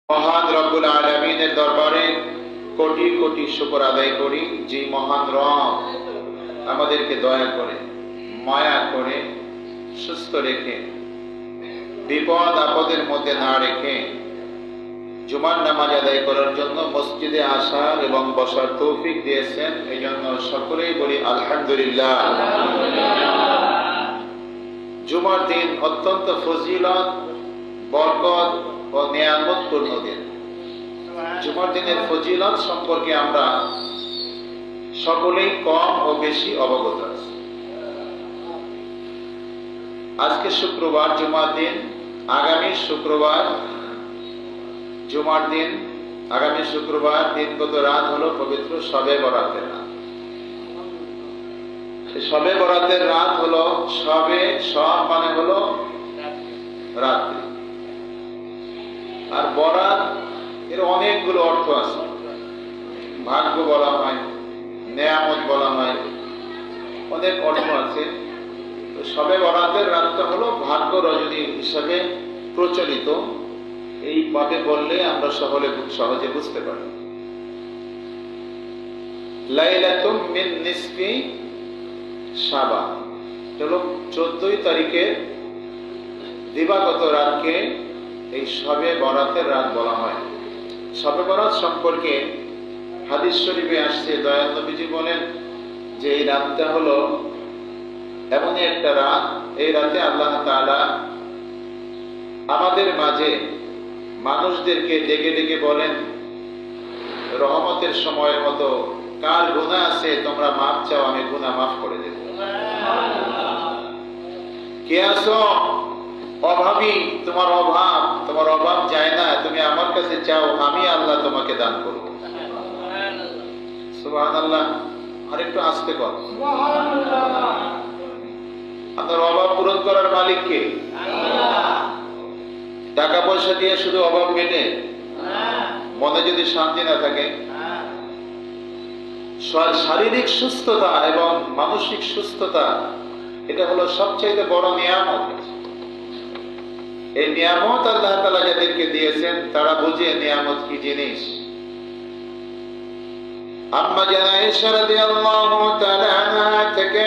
মহান রব্বুল আলামিনের দরবারে কোটি কোটি শুকর আদায় করি, যে মহান রব আমাদেরকে দয়া করে, মায়া করে, সুস্থ রেখে, বিপদ আপদের মধ্যে না রেখে জুমার নামাজ আদায় করার জন্য মসজিদে আসার এবং বসার তৌফিক দিয়েছেন। এই জন্য সকলেই বলি আলহামদুলিল্লাহ। জুমার দিন অত্যন্ত ফজিলত, বরকত ও নিয়ামতপূর্ণ দিন। জুমার দিনের ফজিলত সম্পর্কে আমরা সকলেই কম ও বেশি অবগত আছি। আজকে শুক্রবার জুমার দিন, আগামী শুক্রবার জুমার দিন, আগামী শুক্রবার দিনগত রাত হলো পবিত্র শবে বরাতের রাত। শবে বরাতের রাত হলো শবে, সব মানে হলো রাত্রি, আর বরাত এর অনেকগুলো অর্থ আছে। ভাগ্য বলা হয়, নেয়ামত বলা হয়, অনেক অর্থ আছে। তো শবে বরাতের রাতটা হলো ভাগ্য রজনী হিসাবে প্রচলিত। এই ভাবে বললে আমরা সহজে বুঝতে পারি। লাইলাতুম মিন নিসফি শাবান হলো 14 তারিখে দিবাগত রাতকে এই শবে বরাতের রাত বলা হয়। শবে বরাত সম্পর্কে হাদিস শরীফে আসছে, দয়াল নবীজি বলেন যে এই রাতটা হলো এমনই একটা রাত, এই রাতে আল্লাহ তাআলা আমাদের মাঝে মানুষদেরকে ডেকে ডেকে বলেন, রহমতের সময়ের মতো কার গুনাহ আছে তোমরা মাফ চাও, আমি গুনাহ মাফ করে দেব। কে আছো অভাবী, তোমার অভাব যায় না, তুমি আমার কাছে চাও, আমি আল্লাহ তোমাকে দান করব। সুবহানাল্লাহ। আরেকটু আস্তে কর। আপনার অভাব পূরণ করার মালিক কে? টাকা পয়সা দিয়ে শুধু অভাব মেটে? মনে যদি শান্তি না থাকে, শারীরিক সুস্থতা এবং মানসিক সুস্থতা, এটা হলো সবচেয়ে বড় নিয়ামত। এই নিয়ামত আল্লাহ তাআলা যাদেরকে দিয়েছেন তারা বুঝে নিয়ামত কি জিনিস। আম্মা জান আয়েশা রাদিয়াল্লাহু তাআলা আনহা থেকে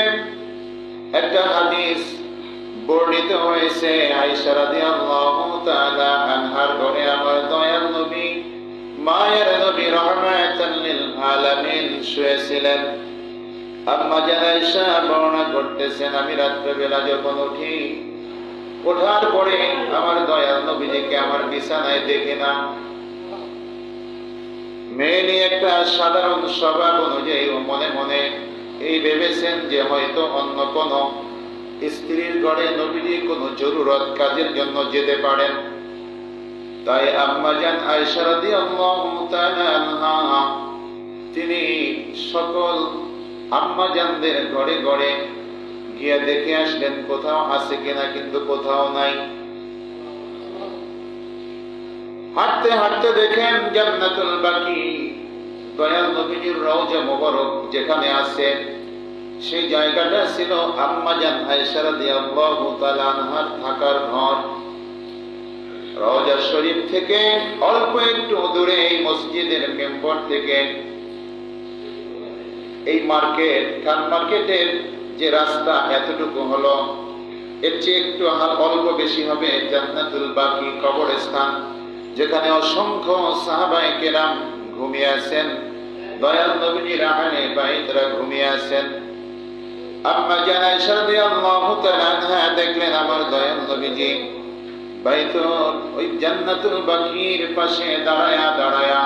একটা হাদিস বর্ণিত হয়েছে। আয়েশা রাদিয়াল্লাহু তাআলা আনহার ঘরে আমার দয়াল নবী, মায়ের নবী রাহমাতাল লিল আলামিন শুয়েছিলেন। আম্মা জান আয়েশা বর্ণনা করতেছেন, আমি রাত্রে বেলা যখন উঠি, ওঠার পরে আমার দয়াল নবীজিকে আমার বিছানায় দেখি না। মেয়ে একটা সাধারণ স্বভাব অনুযায়ী মনে মনে এই ভেবেছেন যে হয়তো অন্য কোন স্ত্রীর ঘরে নবীজি কোনো জরুরত কাজের জন্য যেতে পারেন। তাই আম্মা জান আয়েশা রাদিয়াল্লাহু তাআলা আনহা তিনি সকল আম্মা জানদের ঘরে ঘরে গিয়ে দেখে আসলেন কোথাও আছে কিনা, কিন্তু কোথাও নাই। হাঁটতে হাঁটতে দেখেন জান্নাতুল বাকি, দয়াল নবীজির রওজা মোবারক যেখানে আছে, সেই জায়গাটা ছিল আম্মা জান আয়েশা রাদিয়াল্লাহু তাআলা আনহার থাকার ঘর। রওজা শরীফ থেকে অল্প একটু দূরে, এই মসজিদের মেম্বর থেকে এই মার্কেট, খান মার্কেটের যে রাস্তা এতটুকু হলো, এর চেয়ে একটু অল্প বেশি হবে জান্নাতুল বাকি কবরস্থান, যেখানে অসংখ্য সাহাবায়ে কেরাম ঘুমিয়ে আছেন, দয়াল নবীজির আহলে বাইতরা ঘুমিয়ে আছেন। আম্মা জান আয়েশা রাদিয়াল্লাহু তাআলা আনহা দেখলেন আমার দয়াল নবীজি বাইতুল ওই জান্নাতুল বাকির পাশে দাঁড়ায়া দাঁড়ায়া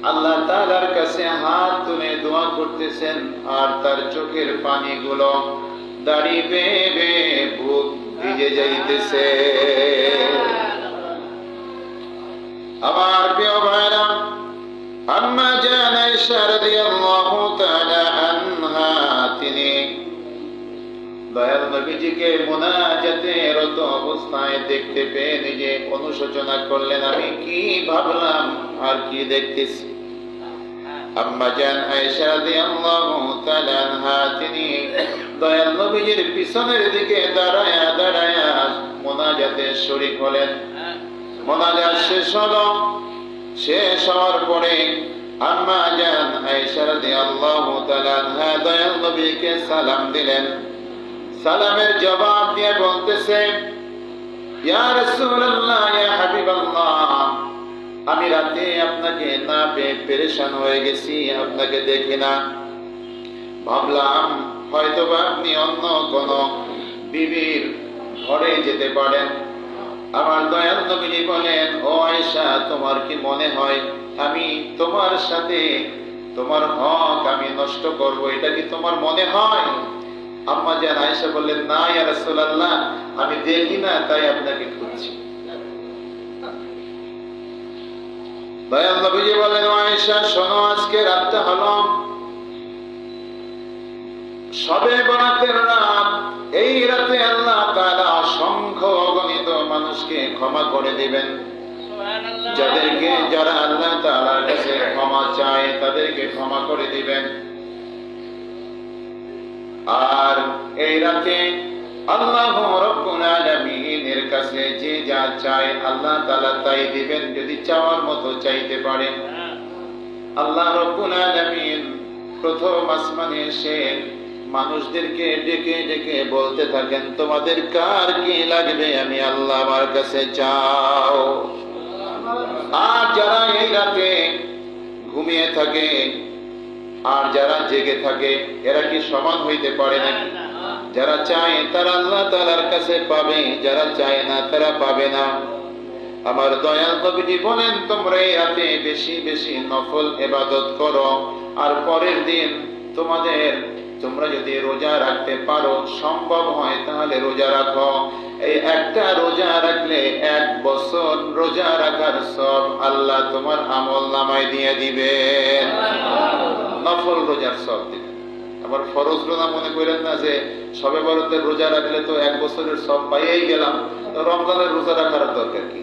আল্লাহ তাআলার কাছে হাত তুলে দোয়া করতেছেন, আর তার চোখের পানিগুলো দাড়ি বেয়ে বেয়ে বুক ভিজে যাইতেছে। আমার প্রিয় ভাইরা, আম্মা জান আয়েশা রাদিয়াল্লাহু তাআলা আনহা তিনি দয়াল নবীজিকে মুনাজাতে রত অবস্থায় দেখতে পেয়ে নিজে অনুশোচনা করলেন, আমি কি ভাবলাম আর কি দেখতেছি। আম্মা জান আয়েশা রাদিয়াল্লাহু তাআলা আনহা তিনি দয়াল নবীজির পিছনের দিকে দাঁড়ায়া দাঁড়ায়া মুনাজাতে শরীক হলেন। মোনাজাত শেষ হলো। শেষ হওয়ার পরে আম্মা জান আয়েশা রাদিয়াল্লাহু তাআলা আনহা দয়াল নবীকে সালাম দিলেন। সালামের জবাব দিয়ে বলতেছে, ইয়া রাসূলুল্লাহ, ইয়া হাবিবাল্লাহ, আমি রাতে আপনাকে না পেয়ে পেরেশান হয়ে গেছি, আপনাকে দেখি না। ভাবলাম হয়তোবা আপনি অন্য কোন বিবির ঘরে যেতে পারেন। আমার দয়াল নবী বলেন, ও আয়েশা, তোমার কি মনে হয় আমি তোমার সাথে তোমার হক আমি নষ্ট করব? এটা কি তোমার মনে হয়? আম্মা জান আয়েশা বললেন, না ইয়া রাসূলুল্লাহ, আমি দেখি না, তাই আপনাকে খুঁজছি। দয়াল নবী বলেন, আয়েশা শোনো, আজকে রাতটা হলো শবে বরাতের রাত। এই রাতে আল্লাহ তাআলা অসংখ্য অগণিত মানুষকে ক্ষমা করে দিবেন। যারা আল্লাহ তাআলার কাছে ক্ষমা চায় তাদেরকে ক্ষমা করে দিবেন। আর এই রাতে আল্লাহ রাব্বুল আলামিনের কাছে যে যা চায় আল্লাহ তাআলা তাই দিবেন, যদি চাওয়ার মতো চাইতে পারে। আল্লাহ রাব্বুল আলামিন প্রথম আসমানে এসে মানুষদেরকে ডেকে ডেকে বলতে থাকেন, তোমাদের কার কি লাগবে আমি আল্লাহ আমার কাছে চাও। আর যারা এই রাতে ঘুমিয়ে থাকে আর যারা জেগে থাকে, এরা কি সমান হইতে পারে নাকি? যারা চায় তারা আল্লাহ তাআলার কাছে পাবে, যারা চায় না তারা পাবে না। আমার দয়াল নবীজি বলেন, তোমরা এই রাতে বেশি বেশি নফল ইবাদত করো। আর পরের দিন তোমরা যদি রোজা রাখতে পারো, সম্ভব হয়, তাহলে রোজা রাখো। এই একটা রোজা রাখলে 1 বছর রোজা রাখার সব আল্লাহ তোমার আমলনামায় দিয়ে দিবেন। নফল রোজার সব দিবেন। আবার ফরজ রোজা মনে করেন না যে শবে বরাতের রোজা রাখলে তো 1 বছরের সব পাইয়েই গেলাম, তো রমজানের রোজা রাখার দরকার কি?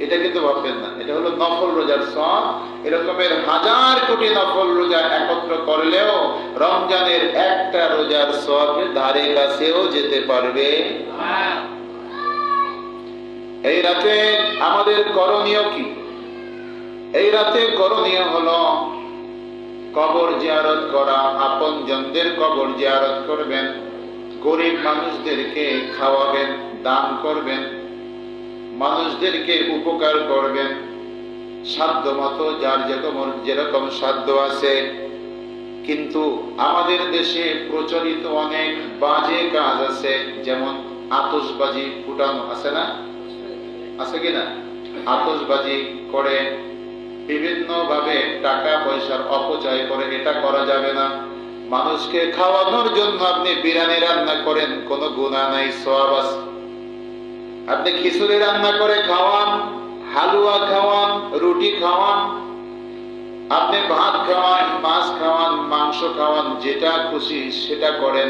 এটা কিন্তু ভাববেন না। এটা হলো নফল রোজার সব। এরকমের 1000 কোটি নফল রোজা একত্র করলেও রমজানের একটা রোজার সবের ধারে কাছেও যেতে পারবে। এই রাতে আমাদের করণীয় কি? এই রাতে করণীয় হলো কবর জিয়ারত করা। আপনজনদের কবর জিয়ারত করবেন, গরিব মানুষদেরকে খাওয়াবেন, দান করবেন, মানুষদেরকে উপকার করবেন সাধ্য মতো, যার যেরকম সাধ্য আছে। কিন্তু আমাদের দেশে প্রচলিত অনেক বাজে কাজ আছে, যেমন আতশবাজি ফুটানো আছে না, আছে কিনা? আতশবাজি করে বিভিন্ন ভাবে টাকা পয়সার অপচয় করে, এটা করা যাবে না। মানুষকে খাওয়ানোর জন্য আপনি বিরিয়ানি রান্না করেন, কোনো গুনাহ নাই, সওয়াব আছে। আপনি খিচুড়ি রান্না করে খাওয়ান, হালুয়া খাওয়ান, রুটি খাওয়ান, আপনি ভাত খাওয়ান, মাছ খাওয়ান, মাংস খাওয়ান, যেটা খুশি সেটা করেন।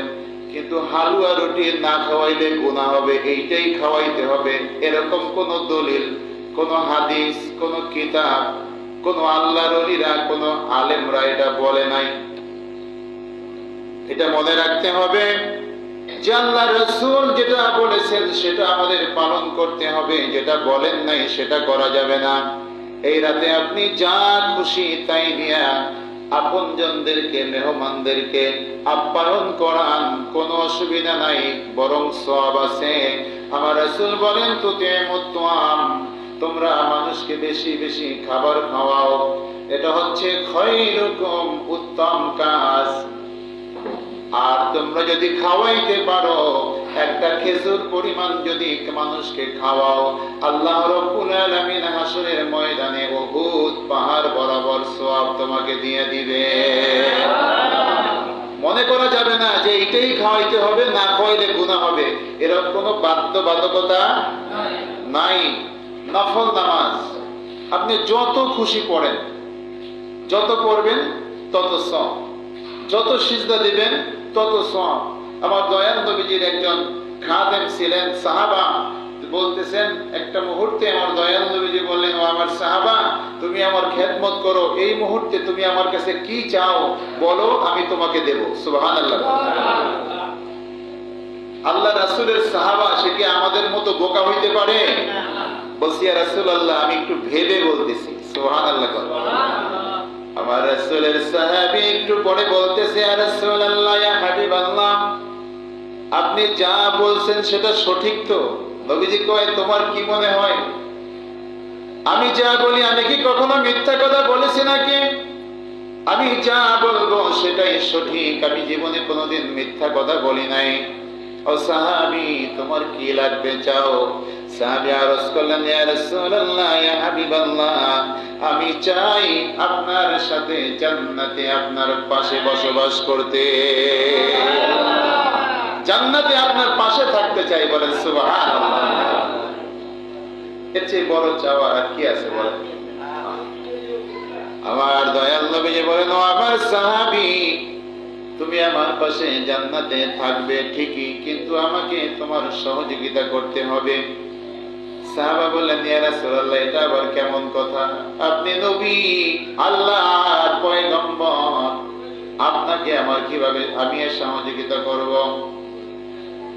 কিন্তু হালুয়া রুটি না খাওয়াইলে গুনাহ হবে, এইটাই খাওয়াইতে হবে, এরকম কোন দলিল, কোন হাদিস, কোন কিতাব, কোন আল্লাহর ওলিরা, কোন আলেমরা এটা বলে নাই। এটা মনে রাখতে হবে যে আল্লাহ রাসূল যেটা বলেছেন সেটা আমাদের পালন করতে হবে, যেটা বলেন নাই সেটা করা যাবে না। এই রাতে আপনি যা খুশি তাই দিয়া আপনজনদেরকে, মেহমানদেরকে আপ্যায়ন করান, কোনো অসুবিধা নাই, বরং সওয়াব আছে। আমার রাসূল বলেন, তোমরা মানুষকে বেশি বেশি খাবার খাওয়াও, এটা হচ্ছে খৈরুকুম, উত্তম কাজ। আর তোমরা যদি খাওয়াইতে পারো, একটা খেজুর পরিমাণ যদি মানুষকে খাওয়াও, আল্লাহ রাব্বুল আলামিন হাসরের ময়দানে উহুদ পাহাড় বরাবর সওয়াব তোমাকে দিয়ে দিবে। মনে করা যাবে না যে এটাই খাওয়াইতে হবে, না খাওয়াইলে গুনাহ হবে, এরকম কোনো বাধ্যবাধকতা নাই। নফল নামাজ আপনি যত খুশি পড়েন, যত পড়বেন তত সওয়াব, যত সিজদা দিবেন তত সওয়াব। আমার দয়াল নবীজির একজন খাদেম ছিলেন, সাহাবা, বলতেছেন একটা মুহূর্তে আমার দয়াল নবীজি বললেন, ও আমার সাহাবা, তুমি আমার খেদমত করো, এই মুহূর্তে তুমি আমার কাছে কি চাও বলো, আমি তোমাকে দেব। সুবহানাল্লাহ। আল্লাহ রাসূলের সাহাবা, সে কি আমাদের মতো বোকা হইতে পারে? বলছি ইয়া রাসূলুল্লাহ আমি একটু ভেবে বলতেছি। সুবহানাল্লাহ। আমার রাসূলের সাহাবী একটু পরে বলতেছে ইয়া রাসূলুল্লাহ ইয়া হাবিবাল্লাহ আপনি যা বলছেন সেটা সঠিক তো? নবীজি কয় তোমার কি মনে হয় আমি যা বলি আমি কি কখনো মিথ্যা কথা বলেছি নাকি? আমি যা বলবো সেটাই সঠিক, আমি জীবনে কোনোদিন মিথ্যা কথা বলি নাই। ও সাহাবী তোমার কি লাগবে চাও? সাহাবী আরজ করলেন ইয়া রাসূলুল্লাহ ইয়া হাবিবাল্লাহ আমি চাই আপনার সাথে জান্নাতে আপনার পাশে বসবাস করতে, জান্নাতে আপনার পাশে থাকতে চাই। বলেন সুবহানাল্লাহ। এর চেয়ে বড় চাওয়া আর কি আছে বলেন? আমার দয়াল নবীজি বলেন ও আমার সাহাবী তুমি আমার পাশে জান্নাতে থাকবে ঠিকই, কিন্তু আমাকে তোমার সহযোগিতা করতে হবে। সাহাবা বললেন ইয়া রাসূলুল্লাহ এটা আবার কেমন কথা? আপনি নবী আল্লাহর পয়গম্বর, আপনাকে আমার কিভাবে আমি এর সহযোগিতা করব?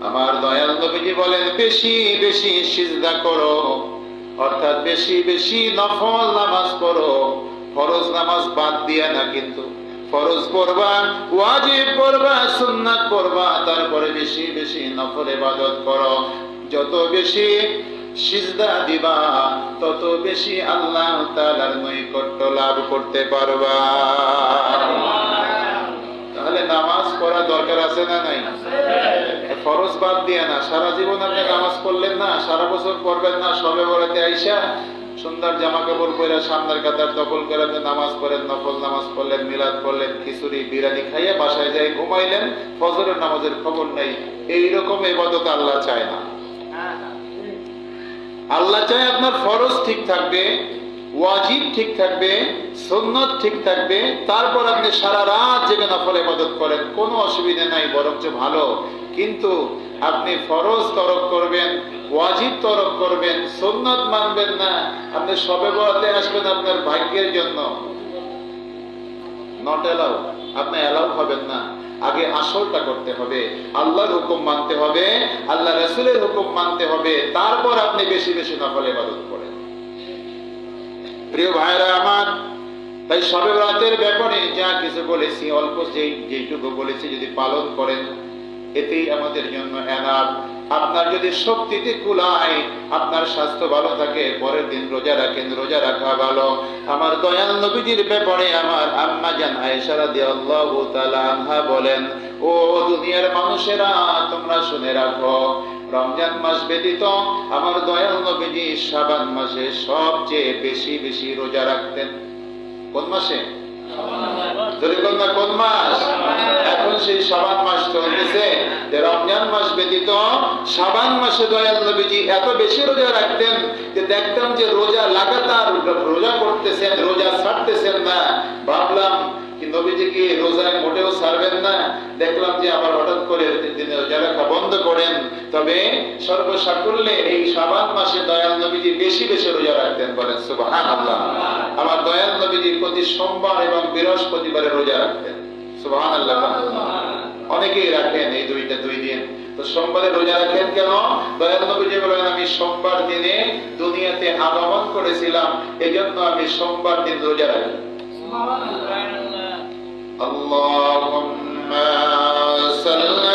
আমার দয়াল নবীজি বলেন বেশি বেশি সিজদা করো, অর্থাৎ বেশি বেশি নফল নামাজ পড়ো। ফরজ নামাজ বাদ দিয়া না, কিন্তু ফরজ পড়বা, ওয়াজিব পড়বা, সুন্নাত পড়বা, তারপরে বেশি বেশি নফল ইবাদত করো। যত বেশি সিজদা দিবা তত বেশি আল্লাহ তাআলার নৈকট্য লাভ করতে পারবা। তাহলে নামাজ পড়া দরকার আছে না নাই? ফরজ বাদ দিয়ে না, সারা জীবন আপনি নামাজ পড়লেন না, সারা বছর পড়বেন না, সবে বরাতে আইসা সুন্দর জামা কাপড় পরে সামনের কাতার দখল করে আপনি নামাজ পড়েন, নফল নামাজ পড়লেন, মিলাদ পড়লেন, খিচুড়ি বিরিয়ানি খাইয়া বাসায় যাই ঘুমাইলেন, ফজরের নামাজের খবর নেই। এইরকম ইবাদত আল্লাহ চায় না। আল্লাহ চায় আপনার ফরজ ঠিক থাকবে, ওয়াজিব ঠিক থাকবে, সুন্নাত ঠিক থাকবে, তারপর আপনি সারা রাত জেগে নফল ইবাদত করেন, কোনো অসুবিধা নাই, বরঞ্চ ভালো। কিন্তু আপনি ফরজ তরক করবেন, ওয়াজিব তরক করবেন, সুন্নাত মানবেন না, আপনি সবে বরাতে আসবেন আপনার ভাগ্যের জন্য, নট এলাউ, আপনি এলাউ হবেন না। আগে আসলটা করতে হবে, আল্লাহর হুকুম মানতে হবে, আল্লাহ রাসূলের হুকুম মানতে হবে, তারপর আপনি বেশি বেশি নফল ইবাদত করেন। প্রিয় ভাইরা আমার, তাই শবে বরাতের ব্যাপারে যা কিছু বলেছি, অল্প যেইটুকু বলেছি যদি পালন করেন এতেই আমাদের জন্য এনাফ। আপনার যদি শক্তিতে কুলায়, আপনার স্বাস্থ্য ভালো থাকে, পরের দিন রোজা রাখেন, রোজা রাখা ভালো। আমার দয়াল নবীজির ব্যাপারে আমার আম্মা জান আয়েশা রাদিয়াল্লাহু তাআলা আনহা বলেন ও দুনিয়ার মানুষেরা তোমরা শুনে রাখো, রমজান মাস ব্যতীত আমার দয়াল নবীজি শাবান মাসে সবচেয়ে বেশি বেশি রোজা রাখতেন। কোন মাসে? কোন মাস? এখন সেই শাবান মাস চলতেছে, রমজান মাস ব্যতীত শাবান মাসে দয়াল নবীজি এত বেশি রোজা রাখতেন যে দেখতাম যে রোজা লাগাতার রোজা করতেছেন, রোজা ছাড়তেছেন না। ভাবলাম কি নবীজি কি রোজায় মোটেও ছাড়বেন না? দেখলাম যে আবার হঠাৎ করে তিনি রোজা রাখা বন্ধ করেন। তবে সর্বসাকুল্যে এই শাবান মাসে দয়াল নবীজি বেশি বেশি রোজা রাখতেন। বলেন সুবহানাল্লাহ। আমার দয়াল নবীজি প্রতি সোমবার এবং বৃহস্পতিবারে রোজা রাখতেন। সুবহানাল্লাহ। অনেকেই রাখেন এই দুই দিন। তো সোমবারে রোজা রাখেন কেন? দয়াল নবীজি বলেন আমি সোমবার দিনে দুনিয়াতে আগমন করেছিলাম, এজন্য আমি সোমবার দিন রোজা রাখি। আল্লাহুম্মা সাল্লি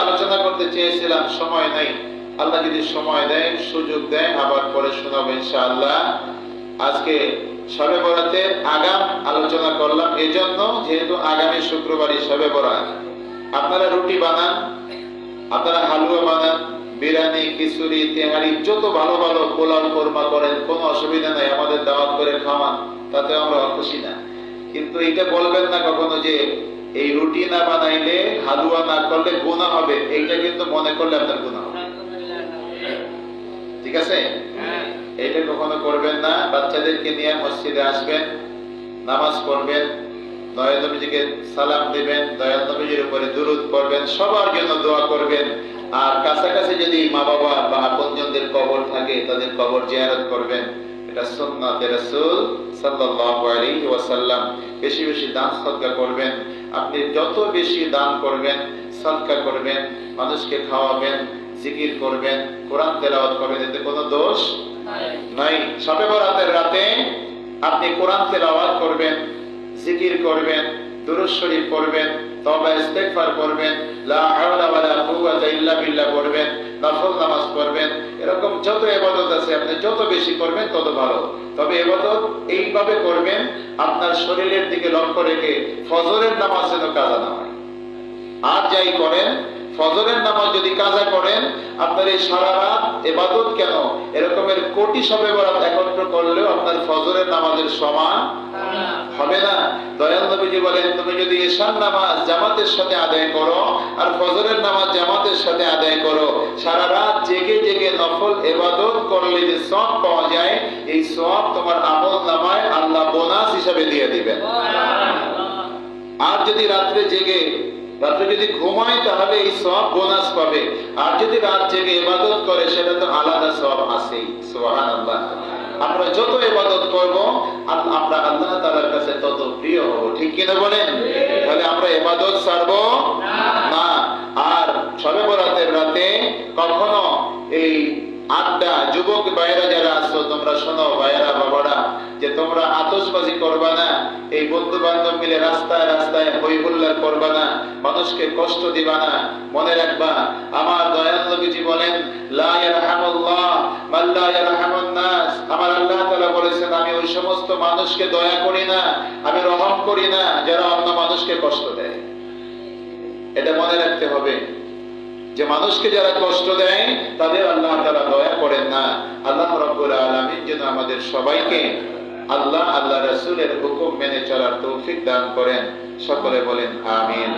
আলোচনা করতে চেয়েছিলাম, সময় নাই। আল্লাহ যদি সময় দেয়, সুযোগ দেয়, আবার পরে শোনাবো ইনশাআল্লাহ। আজকে শবে বরাতের আগাম আলোচনা করলাম এজন্য, যেহেতু আগামী শুক্রবারই শবে বরাত। আপনারা রুটি বানান, আপনারা হালুয়া বানান, বিরিয়ানি, খিচুড়ি, তেহারি, যত ভালো ভালো পোলাও কোরমা করেন, কোনো অসুবিধা নাই, আমাদের দাওয়াত করে খাওয়ান, তাতে আমরা খুশি না। কিন্তু এটা বলবেন না কখনো যে এই রুটি না বানাইলে, হালুয়া না করলে গুনাহ হবে, এইটা কিন্তু মনে করলে আপনার গুনাহ হবে। ঠিক আছে? এইটা কখনো করবেন না। বাচ্চাদেরকে নিয়ে মসজিদে আসবেন, নামাজ পড়বেন, দয়াল নবীজিকে সালাম দিবেন, দয়াল নবীজির উপরে দুরূদ পড়বেন, সবার জন্য দোয়া করবেন। আর কাছাকাছি যদি মা বাবা বা আপনজনদের কবর থাকে তাদের কবর জিয়ারত করবেন। এটা সুন্নাতে রাসূল সাল্লাল্লাহু আলাইহি ওয়াসাল্লাম। বেশি বেশি দান সদকা করবেন। আপনি যত বেশি দান করবেন, সদকা করবেন, মানুষকে খাওয়াবেন, জিকির করবেন, কোরআন তেলাওয়াত করবেন, এতে কোনো দোষ নাই। শবে বরাতের রাতে আপনি কোরআন তেলাওয়াত করবেন, জিকির করবেন, দুরূদ শরীফ পড়বেন, তওবা ইস্তিগফার করবেন, লা হাওলা ওয়ালা কুওয়াতা ইল্লা বিল্লাহ পড়বেন, নফল নামাজ পড়বেন। এরকম যত ইবাদত আছে আপনি যত বেশি করবেন তত ভালো। তবে ইবাদত এইভাবে করবেন আপনার শরীরের দিকে লক্ষ্য রেখে, ফজরের নামাজ যেন কাজা না হয়। আর যাই করেন, ফজরের নামাজ যদি কাজা করেন, আপনার এই সারা রাত ইবাদত কেন, এরকমের কোটি শবে বরাত একত্র করলেও আপনার ফজরের নামাজের সমান হবে না। দয়াল নবীজি বলেন, তুমি যদি ঈশার নামাজ জামাতের সাথে আদায় করো আর ফজরের নামাজ জামাতের সাথে আদায় করো, সারা রাত জেগে জেগে নফল ইবাদত করলে যে সওয়াব পাওয়া যায়, এই সওয়াব তোমার আমল নামায় আল্লাহ বোনাস হিসাবে দিয়ে দিবেন। আর যদি রাত্রে যদি ঘুমায় তাহলে এই সওয়াব বোনাস পাবে। আর যদি রাত জেগে ইবাদত করে সেটা তো আলাদা সওয়াব আছেই। সুবহানাল্লাহ। আমরা যত ইবাদত করব আমরা আল্লাহ তাআলার কাছে তত প্রিয় হব। ঠিক কিনা বলেন? তাহলে আমরা ইবাদত ছাড়বো না। আর শবে বরাতের রাতে কখনো এই আড্ডা, যুবক ভাইয়েরা যারা আছো তোমরা শোনো, ভাইয়েরা বাবারা, যে তোমরা আতশবাজি করবা না, এই বন্ধু বান্ধব মিলে রাস্তায় রাস্তায় হই হুল্লার করবা না, মানুষকে কষ্ট দিবা না। মনে রাখবা, আমার দয়াল নবীজি বলেন, লা ইয়ারহামুল্লাহ মান লা ইয়ারহামুন নাস। আমার আল্লাহ তাআলা বলেছেন, আমি ওই সমস্ত মানুষকে দয়া করি না, আমি রহম করি না যারা অন্য মানুষকে কষ্ট দেয়। এটা মনে রাখতে হবে যে মানুষকে যারা কষ্ট দেয় তাদের আল্লাহ তাআলা দয়া করেন না। আল্লাহ রাব্বুল আলামিন যেন আমাদের সবাইকে আল্লাহ রাসূলের হুকুম মেনে চলার তৌফিক দান করেন। সকলে বলেন আমিন।